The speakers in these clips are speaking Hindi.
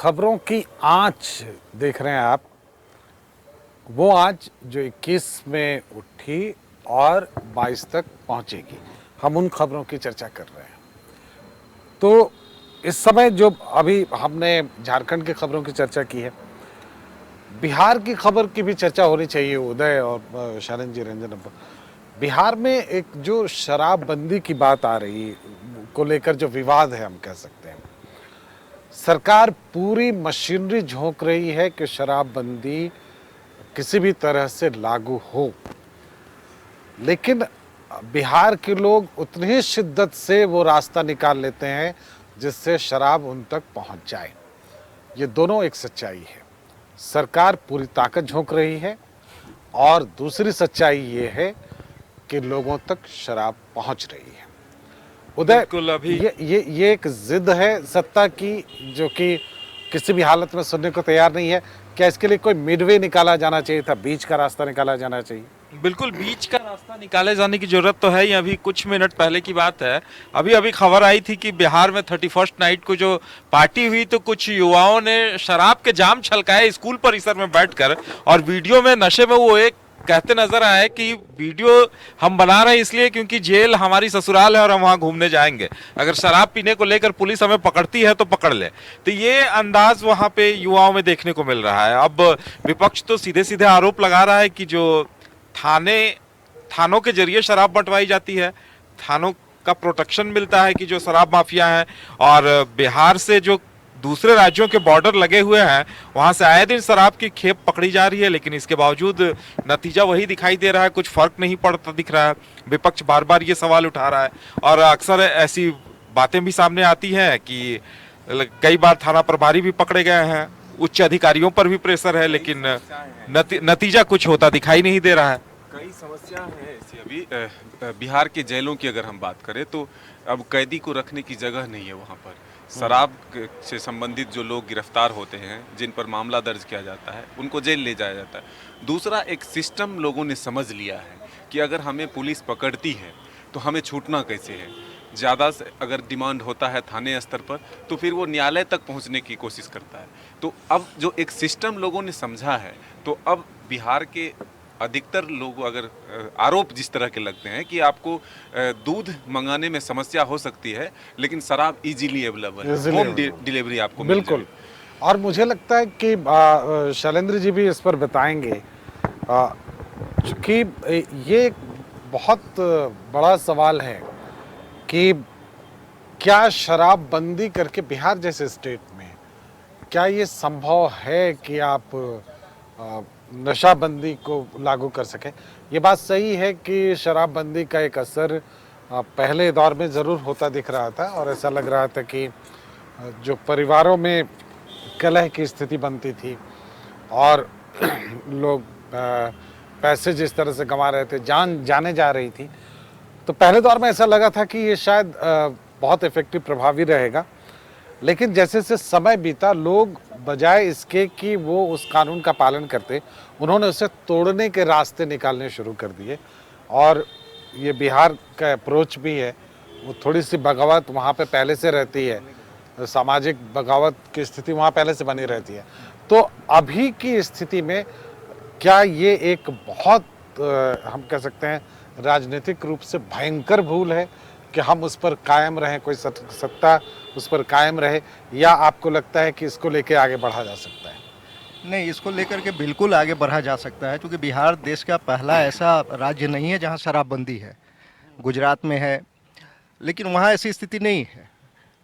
खबरों की आँच देख रहे हैं आप, वो आँच जो 21 में उठी और 22 तक पहुंचेगी। हम उन खबरों की चर्चा कर रहे हैं। तो इस समय जो अभी हमने झारखंड की खबरों की चर्चा की है, बिहार की खबर की भी चर्चा होनी चाहिए। उदय और शरण जी, रंजन, बिहार में एक जो शराबबंदी की बात आ रही को लेकर जो विवाद है, हम कह सकते हैं, सरकार पूरी मशीनरी झोंक रही है कि शराबबंदी किसी भी तरह से लागू हो, लेकिन बिहार के लोग उतनी ही शिद्दत से वो रास्ता निकाल लेते हैं जिससे शराब उन तक पहुंच जाए। ये दोनों एक सच्चाई है। सरकार पूरी ताकत झोंक रही है और दूसरी सच्चाई ये है कि लोगों तक शराब पहुंच रही है। उदय, बिल्कुल। अभी ये एक जिद है सत्ता की जो कि किसी भी हालत में सुनने को तैयार नहीं है। क्या इसके लिए कोई मिडवे निकाला जाना चाहिए था, बीच का रास्ता निकाला जाना चाहिए? बिल्कुल बीच का रास्ता निकाले जाने की जरूरत तो है ही। अभी कुछ मिनट पहले की बात है, अभी अभी खबर आई थी कि बिहार में 31st नाइट को जो पार्टी हुई तो कुछ युवाओं ने शराब के जाम छलकाए स्कूल परिसर में बैठकर, और वीडियो में नशे में वो एक कहते नजर आए कि वीडियो हम बना रहे हैं इसलिए क्योंकि जेल हमारी ससुराल है और हम वहां घूमने जाएंगे, अगर शराब पीने को लेकर पुलिस हमें पकड़ती है तो पकड़ ले। तो ये अंदाज वहां पे युवाओं में देखने को मिल रहा है। अब विपक्ष तो सीधे सीधे आरोप लगा रहा है कि जो थानों के जरिए शराब बंटवाई जाती है, थानों का प्रोटेक्शन मिलता है कि जो शराब माफिया हैं, और बिहार से जो दूसरे राज्यों के बॉर्डर लगे हुए हैं वहां से आए दिन शराब की खेप पकड़ी जा रही है, लेकिन इसके बावजूद नतीजा वही दिखाई दे रहा है, कुछ फर्क नहीं पड़ता दिख रहा है। विपक्ष बार बार ये सवाल उठा रहा है और अक्सर ऐसी बातें भी सामने आती हैं कि कई बार थाना प्रभारी भी पकड़े गए हैं, उच्च अधिकारियों पर भी प्रेशर है, लेकिन नतीजा कुछ होता दिखाई नहीं दे रहा है। कई समस्या है ऐसी। अभी बिहार के जेलों की अगर हम बात करें तो अब कैदी को रखने की जगह नहीं है वहाँ पर। शराब से संबंधित जो लोग गिरफ्तार होते हैं, जिन पर मामला दर्ज किया जाता है, उनको जेल ले जाया जाता है। दूसरा, एक सिस्टम लोगों ने समझ लिया है कि अगर हमें पुलिस पकड़ती है तो हमें छूटना कैसे है। ज़्यादा से अगर डिमांड होता है थाने स्तर पर तो फिर वो न्यायालय तक पहुंचने की कोशिश करता है। तो अब जो एक सिस्टम लोगों ने समझा है, तो अब बिहार के अधिकतर लोग अगर आरोप जिस तरह के लगते हैं कि आपको दूध मंगाने में समस्या हो सकती है लेकिन शराब इजीली अवेलेबल है, होम डिलीवरी आपको मिल बिल्कुल। और मुझे लगता है कि शैलेंद्र जी भी इस पर बताएंगे, क्योंकि ये एक बहुत बड़ा सवाल है कि क्या शराबबंदी करके बिहार जैसे स्टेट में क्या ये संभव है कि आप नशाबंदी को लागू कर सकें। ये बात सही है कि शराबबंदी का एक असर पहले दौर में ज़रूर होता दिख रहा था और ऐसा लग रहा था कि जो परिवारों में कलह की स्थिति बनती थी और लोग पैसे जिस तरह से कमा रहे थे, जाने जा रही थी, तो पहले दौर में ऐसा लगा था कि ये शायद बहुत इफेक्टिव, प्रभावी रहेगा। लेकिन जैसे जैसे समय बीता, लोग बजाय इसके कि वो उस कानून का पालन करते, उन्होंने उसे तोड़ने के रास्ते निकालने शुरू कर दिए। और ये बिहार का अप्रोच भी है, वो थोड़ी सी बगावत वहाँ पे पहले से रहती है, सामाजिक बगावत की स्थिति वहाँ पहले से बनी रहती है। तो अभी की स्थिति में क्या ये एक बहुत हम कह सकते हैं राजनीतिक रूप से भयंकर भूल है कि हम उस पर कायम रहें, कोई सत्ता उस पर कायम रहे, या आपको लगता है कि इसको लेके आगे बढ़ा जा सकता है? नहीं, इसको लेकर के बिल्कुल आगे बढ़ा जा सकता है, क्योंकि बिहार देश का पहला ऐसा राज्य नहीं है जहां शराबबंदी है। गुजरात में है, लेकिन वहां ऐसी स्थिति नहीं है।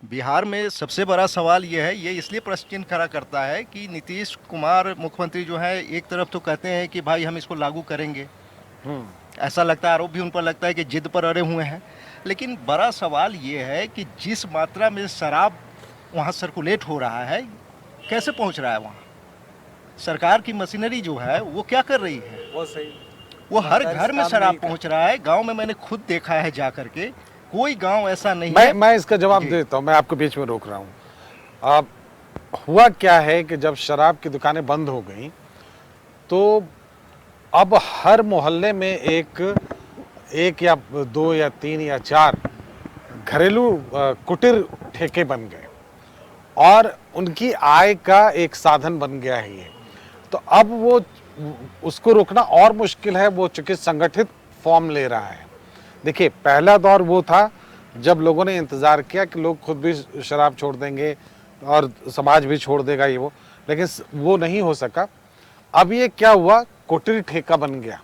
बिहार में सबसे बड़ा सवाल ये है, ये इसलिए प्रश्न चिन्ह खड़ा करता है कि नीतीश कुमार मुख्यमंत्री जो है, एक तरफ तो कहते हैं कि भाई हम इसको लागू करेंगे, ऐसा लगता है, आरोप भी उन पर लगता है कि जिद पर अड़े हुए हैं। लेकिन बड़ा सवाल ये है कि जिस मात्रा में शराब वहाँ सर्कुलेट हो रहा है, कैसे पहुँच रहा है वहाँ? सरकार की मशीनरी जो है वो क्या कर रही है? वो सही, वो हर घर में शराब पहुँच रहा है। गांव में मैंने खुद देखा है जा करके, कोई गांव ऐसा नहीं है। मैं इसका जवाब देता हूँ, मैं आपको बीच में रोक रहा हूँ। अब हुआ क्या है कि जब शराब की दुकानें बंद हो गई तो अब हर मोहल्ले में एक या दो या तीन या चार घरेलू कुटीर ठेके बन गए और उनकी आय का एक साधन बन गया है ये। तो अब वो उसको रोकना और मुश्किल है, वो चूंकि संगठित फॉर्म ले रहा है। देखिए, पहला दौर वो था जब लोगों ने इंतज़ार किया कि लोग खुद भी शराब छोड़ देंगे और समाज भी छोड़ देगा ये वो, लेकिन वो नहीं हो सका। अब ये क्या हुआ, कोठरी ठेका बन गया।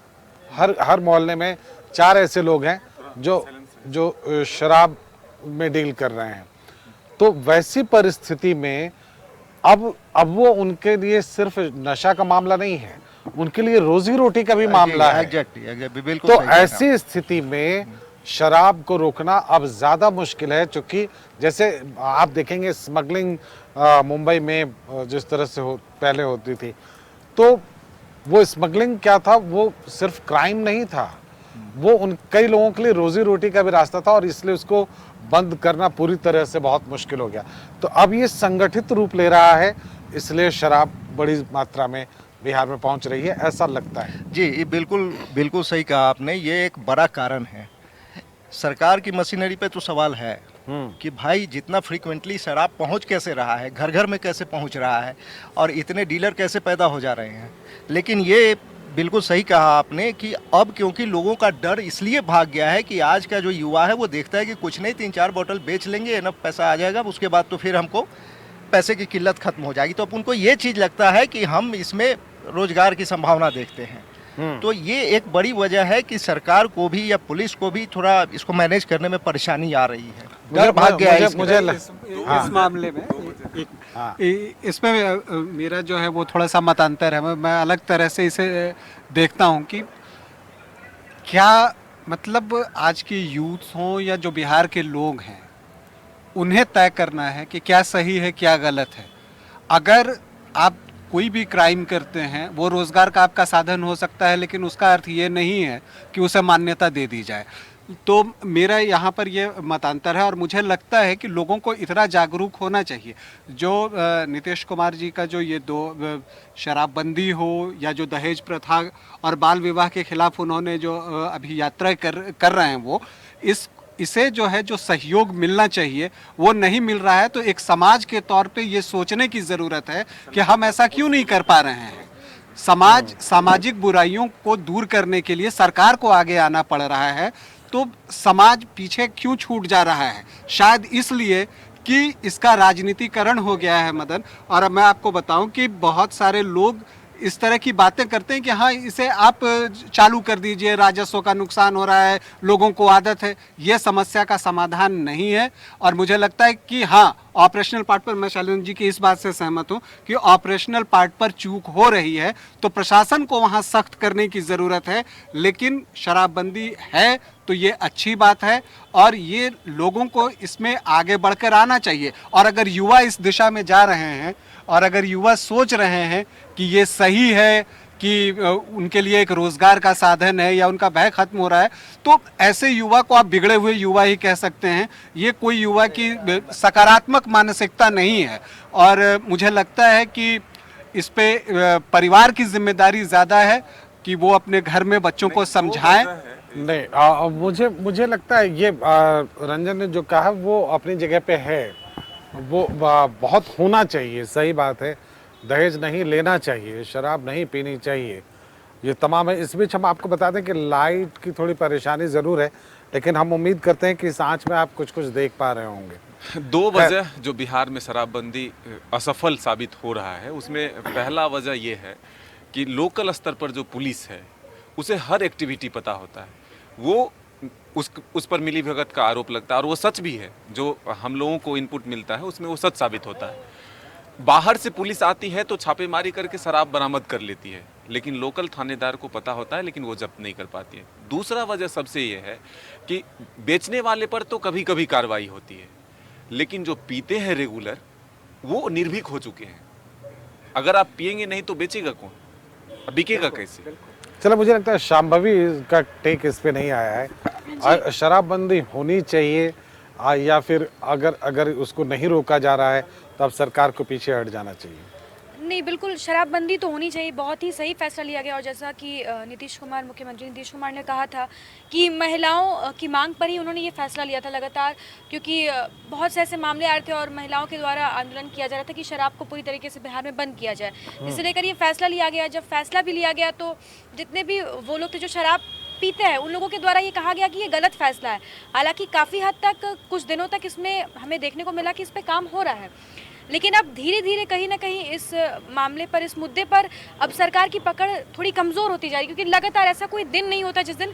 हर मोहल्ले में 4 ऐसे लोग हैं जो शराब में डील कर रहे हैं। तो वैसी परिस्थिति में अब वो उनके लिए सिर्फ नशा का मामला नहीं है, उनके लिए रोजी रोटी का भी मामला है। एग्जैक्टली, बिल्कुल तो सही कहा। ऐसी स्थिति में शराब को रोकना अब ज्यादा मुश्किल है, क्योंकि जैसे आप देखेंगे स्मगलिंग मुंबई में जिस तरह से पहले होती थी, तो वो स्मगलिंग क्या था, वो सिर्फ क्राइम नहीं था, वो उन कई लोगों के लिए रोजी रोटी का भी रास्ता था, और इसलिए उसको बंद करना पूरी तरह से बहुत मुश्किल हो गया। तो अब ये संगठित रूप ले रहा है, इसलिए शराब बड़ी मात्रा में बिहार में पहुंच रही है, ऐसा लगता है। जी, ये बिल्कुल सही कहा आपने। ये एक बड़ा कारण है। सरकार की मशीनरी पे तो सवाल है कि भाई जितना फ्रीक्वेंटली शराब पहुंच कैसे रहा है, घर घर में कैसे पहुंच रहा है, और इतने डीलर कैसे पैदा हो जा रहे हैं। लेकिन ये बिल्कुल सही कहा आपने कि अब क्योंकि लोगों का डर इसलिए भाग गया है कि आज का जो युवा है वो देखता है कि कुछ नहीं, 3-4 बोतल बेच लेंगे, इनफ पैसा आ जाएगा, उसके बाद तो फिर हमको पैसे की किल्लत खत्म हो जाएगी। तो अब उनको ये चीज़ लगता है कि हम इसमें रोजगार की संभावना देखते हैं। तो ये एक बड़ी वजह है कि सरकार को भी या पुलिस को भी थोड़ा इसको मैनेज करने में परेशानी आ रही है। डर भाग गया है इस मामले में इसमें मेरा जो है वो थोड़ा सा मतांतर है। मैं अलग तरह से इसे देखता हूँ कि क्या मतलब आज के यूथ हों या जो बिहार के लोग हैं, उन्हें तय करना है कि क्या सही है क्या गलत है। अगर आप कोई भी क्राइम करते हैं, वो रोज़गार का आपका साधन हो सकता है, लेकिन उसका अर्थ ये नहीं है कि उसे मान्यता दे दी जाए। तो मेरा यहाँ पर ये मतांतर है, और मुझे लगता है कि लोगों को इतना जागरूक होना चाहिए। जो नीतीश कुमार जी का जो ये 2 शराबबंदी हो या जो दहेज प्रथा और बाल विवाह के खिलाफ उन्होंने जो अभी यात्रा कर रहे हैं, वो इसे जो है जो सहयोग मिलना चाहिए वो नहीं मिल रहा है। तो एक समाज के तौर पे ये सोचने की ज़रूरत है कि हम ऐसा क्यों नहीं कर पा रहे हैं। सामाजिक बुराइयों को दूर करने के लिए सरकार को आगे आना पड़ रहा है, तो समाज पीछे क्यों छूट जा रहा है? शायद इसलिए कि इसका राजनीतिकरण हो गया है, मदन। और मैं आपको बताऊं कि बहुत सारे लोग इस तरह की बातें करते हैं कि हाँ, इसे आप चालू कर दीजिए, राजस्व का नुकसान हो रहा है, लोगों को आदत है। ये समस्या का समाधान नहीं है। और मुझे लगता है कि हाँ, ऑपरेशनल पार्ट पर मैं शैलेंद्र जी की इस बात से सहमत हूँ कि ऑपरेशनल पार्ट पर चूक हो रही है, तो प्रशासन को वहाँ सख्त करने की ज़रूरत है। लेकिन शराबबंदी है तो ये अच्छी बात है, और ये लोगों को इसमें आगे बढ़कर आना चाहिए। और अगर युवा इस दिशा में जा रहे हैं, और अगर युवा सोच रहे हैं कि ये सही है, कि उनके लिए एक रोजगार का साधन है या उनका भय खत्म हो रहा है, तो ऐसे युवा को आप बिगड़े हुए युवा ही कह सकते हैं। ये कोई युवा की सकारात्मक मानसिकता नहीं है। और मुझे लगता है कि इस पे परिवार की जिम्मेदारी ज़्यादा है कि वो अपने घर में बच्चों को समझाएं। नहीं, मुझे लगता है ये रंजन ने जो कहा वो अपनी जगह पे है, वो बहुत होना चाहिए, सही बात है। दहेज नहीं लेना चाहिए, शराब नहीं पीनी चाहिए, ये तमाम है। इस बीच हम आपको बता दें कि लाइट की थोड़ी परेशानी ज़रूर है, लेकिन हम उम्मीद करते हैं कि इस आँच में आप कुछ देख पा रहे होंगे। 2 वजह जो बिहार में शराबबंदी असफल साबित हो रहा है, उसमें पहला वजह ये है कि लोकल स्तर पर जो पुलिस है उसे हर एक्टिविटी पता होता है, वो उस पर मिली भगत का आरोप लगता है, और वो सच भी है। जो हम लोगों को इनपुट मिलता है उसमें वो सच साबित होता है। बाहर से पुलिस आती है तो छापेमारी करके शराब बरामद कर लेती है, लेकिन लोकल थानेदार को पता होता है, लेकिन वो जब्त नहीं कर पाती है। दूसरा वजह सबसे ये है कि बेचने वाले पर तो कभी कभी कार्रवाई होती है, लेकिन जो पीते हैं रेगुलर वो निर्भीक हो चुके हैं। अगर आप पिएंगे नहीं तो बेचेगा कौन, बिकेगा कैसे? चलो, मुझे लगता है शांभवी का टेक इस पे नहीं आया है। शराबबंदी होनी चाहिए, या फिर अगर उसको नहीं रोका जा रहा है तो अब सरकार को पीछे हट जाना चाहिए। नहीं, बिल्कुल शराबबंदी तो होनी चाहिए, बहुत ही सही फैसला लिया गया। और जैसा कि नीतीश कुमार, मुख्यमंत्री नीतीश कुमार ने कहा था कि महिलाओं की मांग पर ही उन्होंने ये फैसला लिया था लगातार, क्योंकि बहुत से ऐसे मामले आ रहे थे और महिलाओं के द्वारा आंदोलन किया जा रहा था कि शराब को पूरी तरीके से बिहार में बंद किया जाए। इसे लेकर ये फैसला लिया गया। जब फैसला भी लिया गया तो जितने भी वो लोग थे जो शराब पीते हैं, उन लोगों के द्वारा ये कहा गया कि ये गलत फैसला है। हालांकि काफ़ी हद तक कुछ दिनों तक इसमें हमें देखने को मिला कि इस पे काम हो रहा है, लेकिन अब धीरे धीरे कहीं ना कहीं इस मामले पर, इस मुद्दे पर अब सरकार की पकड़ थोड़ी कमज़ोर होती जा रही है, क्योंकि लगातार ऐसा कोई दिन नहीं होता जिस दिन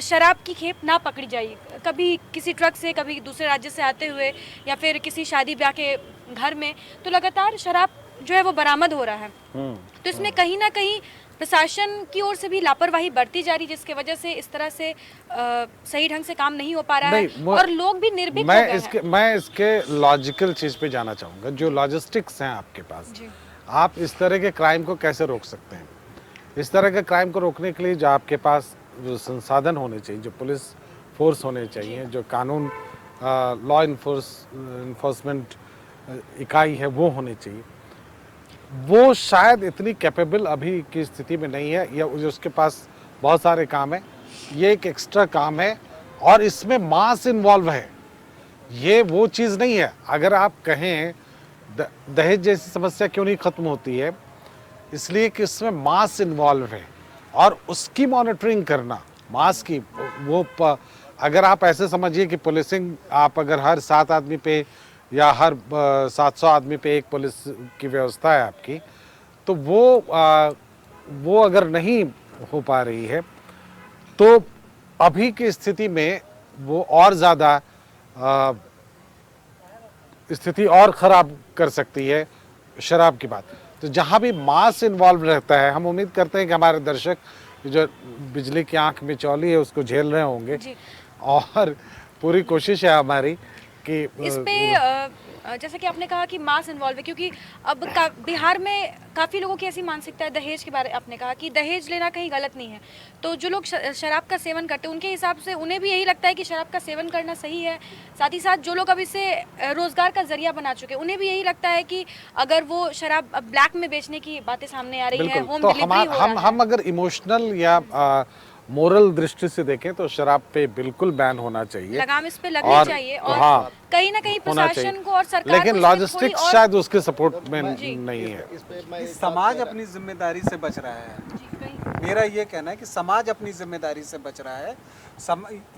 शराब की खेप ना पकड़ी जाए। कभी किसी ट्रक से, कभी दूसरे राज्य से आते हुए, या फिर किसी शादी ब्याह के घर में, तो लगातार शराब जो है वो बरामद हो रहा है। तो इसमें कहीं ना कहीं प्रशासन की ओर से भी लापरवाही बढ़ती जा रही, जिसकी वजह से इस तरह से सही ढंग से काम नहीं हो पा रहा है और लोग भी निर्भीक हो गए हैं। मैं इसके लॉजिकल चीज पे जाना चाहूंगा। जो लॉजिस्टिक्स हैं आपके पास, आप इस तरह के क्राइम को कैसे रोक सकते हैं? इस तरह के क्राइम को रोकने के लिए जो आपके पास जो संसाधन होने चाहिए, जो पुलिस फोर्स होने चाहिए, जो कानून लॉ इन्फोर्समेंट इकाई है वो होनी चाहिए, वो शायद इतनी कैपेबल अभी की स्थिति में नहीं है, या उसके पास बहुत सारे काम है, ये एक एक्स्ट्रा काम है और इसमें मास इन्वॉल्व है। ये वो चीज़ नहीं है। अगर आप कहें दहेज जैसी समस्या क्यों नहीं खत्म होती है, इसलिए कि इसमें मास इन्वॉल्व है और उसकी मॉनिटरिंग करना, मास की अगर आप ऐसे समझिए कि पुलिसिंग, आप अगर हर 7 आदमी पे या हर 700 आदमी पे एक पुलिस की व्यवस्था है आपकी, तो वो अगर नहीं हो पा रही है तो अभी की स्थिति में वो और ज़्यादा स्थिति और ख़राब कर सकती है शराब की बात। तो जहाँ भी मास इन्वॉल्व रहता है, हम उम्मीद करते हैं कि हमारे दर्शक जो बिजली की आंख में चौली है उसको झेल रहे होंगे, और पूरी कोशिश है हमारी कि इस पे जैसा कि आपने कहा कि मास इन्वॉल्व है, क्योंकि अब बिहार में काफ़ी लोगों की ऐसी मानसिकता है। दहेज के बारे आपने कहा कि दहेज लेना कहीं गलत नहीं है, तो जो लोग शराब का सेवन करते हैं उनके हिसाब से उन्हें भी यही लगता है कि शराब का सेवन करना सही है। साथ ही साथ जो लोग अब इसे रोज़गार का जरिया बना चुके हैं, उन्हें भी यही लगता है कि अगर वो शराब ब्लैक में बेचने की बातें सामने आ रही है, होम डिलीवरी हो रहा है। हम अगर इमोशनल या मोरल दृष्टि से देखें तो शराब पे बिल्कुल बैन होना चाहिए, लगाम इस पे लगनी चाहिए, और हाँ, कहीं ना कहीं प्रशासन को और सरकार लेकिन को लॉजिस्टिक्स शायद उसके सपोर्ट में नहीं है। समाज अपनी जिम्मेदारी से बच रहा है। मेरा ये कहना है कि समाज अपनी जिम्मेदारी से बच रहा है।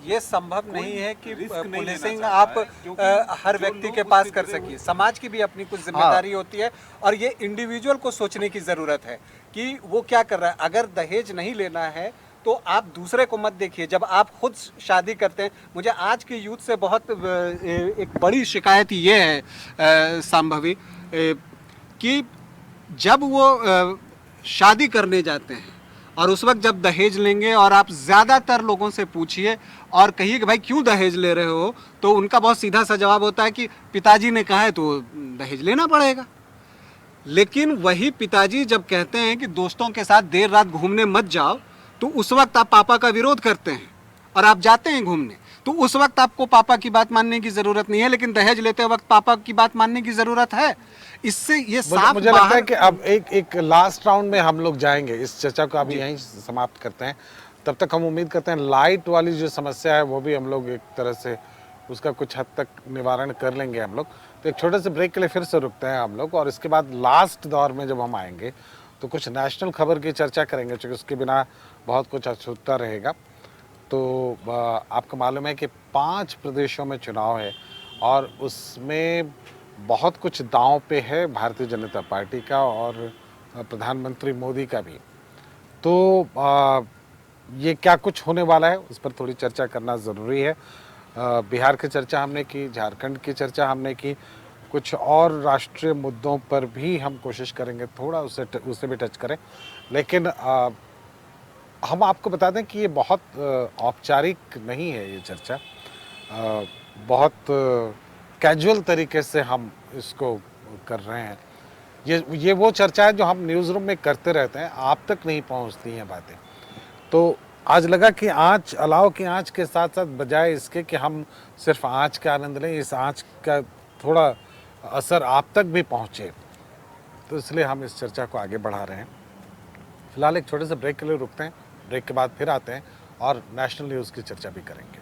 ये संभव नहीं है कि पुलिसिंग आप हर व्यक्ति के पास कर सकिए। समाज की भी अपनी कुछ जिम्मेदारी होती है और ये इंडिविजुअल को सोचने की ज़रूरत है कि वो क्या कर रहा है। अगर दहेज नहीं लेना है तो आप दूसरे को मत देखिए। जब आप खुद शादी करते हैं, मुझे आज के यूथ से बहुत एक बड़ी शिकायत ये है संभवी कि जब वो शादी करने जाते हैं और उस वक्त जब दहेज लेंगे, और आप ज़्यादातर लोगों से पूछिए और कहिए कि भाई क्यों दहेज ले रहे हो, तो उनका बहुत सीधा सा जवाब होता है कि पिताजी ने कहा है तो दहेज लेना पड़ेगा। लेकिन वही पिताजी जब कहते हैं कि दोस्तों के साथ देर रात घूमने मत जाओ, तो उस वक्त आप पापा का विरोध करते हैं और आप जाते हैं घूमने, तो उस वक्त आपको पापा की बात मानने की जरूरत नहीं है, लेकिन दहेज लेते वक्त पापा की बात मानने की जरूरत है। इससे ये साफ मुझे लगता है कि अब एक लास्ट राउंड में हम लोग जाएंगे। इस चर्चा को अभी यहीं समाप्त करते हैं। तब तक हम उम्मीद करते हैं लाइट वाली जो समस्या है वो भी हम लोग एक तरह से उसका कुछ हद तक निवारण कर लेंगे हम लोग। तो एक छोटे से ब्रेक के लिए फिर से रुकते हैं हम लोग, और इसके बाद लास्ट दौर में जब हम आएंगे तो कुछ नेशनल खबर की चर्चा करेंगे, क्योंकि उसके बिना बहुत कुछ अछूता रहेगा। तो आपको मालूम है कि 5 प्रदेशों में चुनाव है और उसमें बहुत कुछ दांव पे है भारतीय जनता पार्टी का और प्रधानमंत्री मोदी का भी। तो ये क्या कुछ होने वाला है उस पर थोड़ी चर्चा करना ज़रूरी है। बिहार की चर्चा हमने की, झारखंड की चर्चा हमने की, कुछ और राष्ट्रीय मुद्दों पर भी हम कोशिश करेंगे थोड़ा उससे भी टच करें। लेकिन हम आपको बता दें कि ये बहुत औपचारिक नहीं है ये चर्चा, बहुत कैजुअल तरीके से हम इसको कर रहे हैं। ये वो चर्चा है जो हम न्यूज़ रूम में करते रहते हैं, आप तक नहीं पहुंचती हैं बातें। तो आज लगा कि आँच अलाव की आँच के साथ साथ बजाय इसके कि हम सिर्फ आँच का आनंद लें, इस आँच का थोड़ा असर आप तक भी पहुँचे। तो इसलिए हम इस चर्चा को आगे बढ़ा रहे हैं। फिलहाल एक छोटे से ब्रेक के लिए रुकते हैं, ब्रेक के बाद फिर आते हैं और नेशनल न्यूज़ की चर्चा भी करेंगे।